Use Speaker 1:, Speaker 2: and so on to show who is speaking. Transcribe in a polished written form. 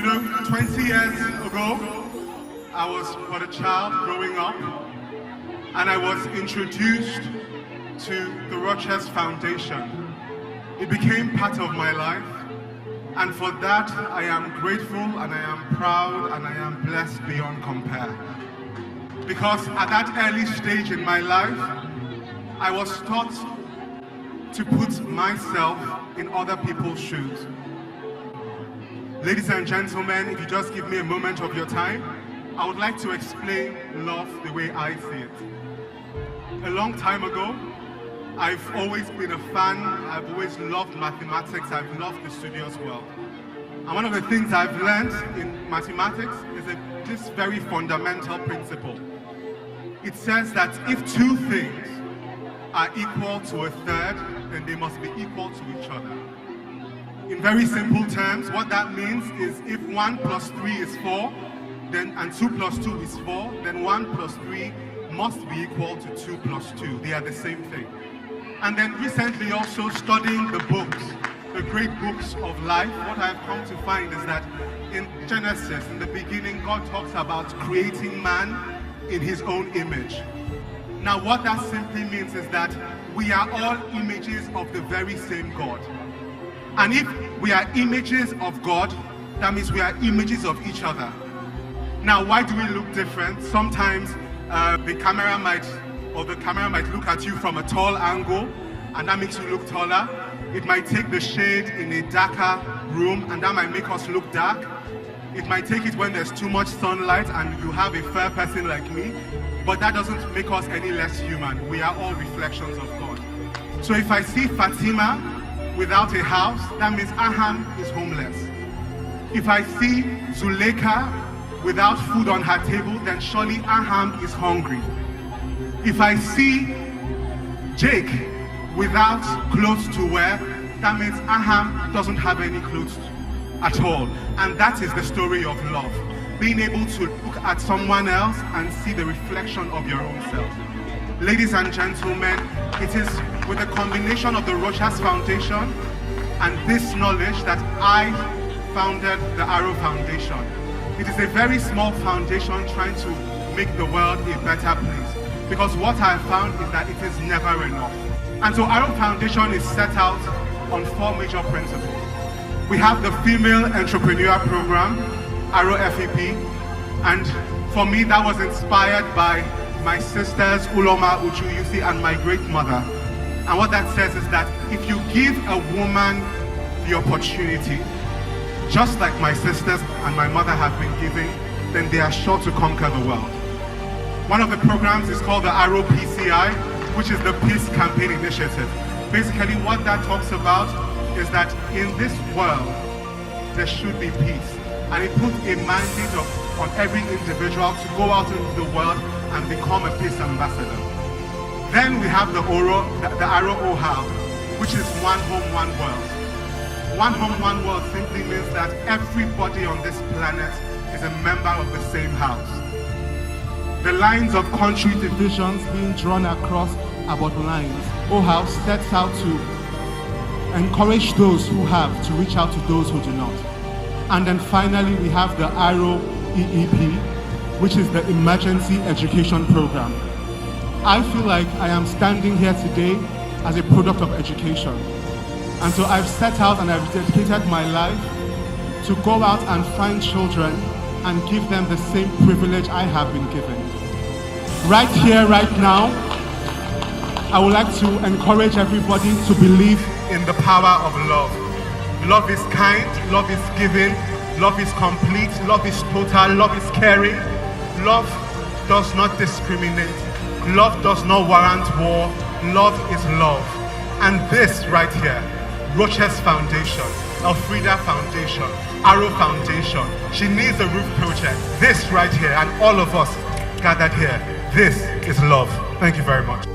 Speaker 1: 20 years ago, I was but a child growing up, and I was introduced to the Rochas Foundation. It became part of my life, and for that I am grateful, and I am proud, and I am blessed beyond compare. Because at that early stage in my life, I was taught to put myself in other people's shoes. Ladies and gentlemen, if you just give me a moment of your time, I would like to explain love the way I see it. A long time ago, I've always been a fan. I've always loved mathematics. I've loved the studious world. And one of the things I've learned in mathematics is this very fundamental principle. It says that if two things are equal to a third, then they must be equal to each other. In very simple terms, what that means is if 1 plus 3 is 4, and 2 plus 2 is 4, then 1 plus 3 must be equal to 2 plus 2. They are the same thing. And then recently also studying the books, the great books of life, what I've come to find is that in Genesis, in the beginning, God talks about creating man in his own image. Now what that simply means is that we are all images of the very same God. And if we are images of God, that means we are images of each other. Now, why do we look different? Sometimes the camera might look at you from a tall angle, and that makes you look taller. It might take the shade in a darker room, and that might make us look dark. It might take it when there's too much sunlight and you have a fair person like me, but that doesn't make us any less human. We are all reflections of God. So if I see Fatima without a house, that means Aham is homeless. If I see Zuleika without food on her table, then surely Aham is hungry. If I see Jake without clothes to wear, that means Aham doesn't have any clothes at all. And that is the story of love. Being able to look at someone else and see the reflection of your own self. Ladies and gentlemen, it is with a combination of the Rochas Foundation and this knowledge that I founded the Aham Foundation. It is a very small foundation trying to make the world a better place. Because what I have found is that it is never enough. And so Aham Foundation is set out on 4 major principles. We have the Female Entrepreneur Program, Aham FEP, and for me that was inspired by my sisters Uloma, Uchu, Yusi, and my great mother. And what that says is that if you give a woman the opportunity, just like my sisters and my mother have been giving, then they are sure to conquer the world. One of the programs is called the Aham PCI, which is the Peace Campaign Initiative. Basically what that talks about is that in this world, there should be peace. And it puts a mandate on every individual to go out into the world and become a peace ambassador. Then we have the Aham OHA, which is one home, one world. One home, one world simply means that everybody on this planet is a member of the same house. The lines of country divisions being drawn across about lines. OHA sets out to encourage those who have to reach out to those who do not. And then finally we have the Aham EEP, which is the Emergency Education Program. I feel like I am standing here today as a product of education. And so I've set out and I've dedicated my life to go out and find children and give them the same privilege I have been given. Right here, right now, I would like to encourage everybody to believe in the power of love. Love is kind, love is giving, love is complete, love is total, love is caring. Love does not discriminate. Love does not warrant war. Love is love. And this right here, Rochas Foundation, Elfrida Foundation, Aham Foundation, She Needs a Roof Project, this right here, and all of us gathered here, this is love. Thank you very much.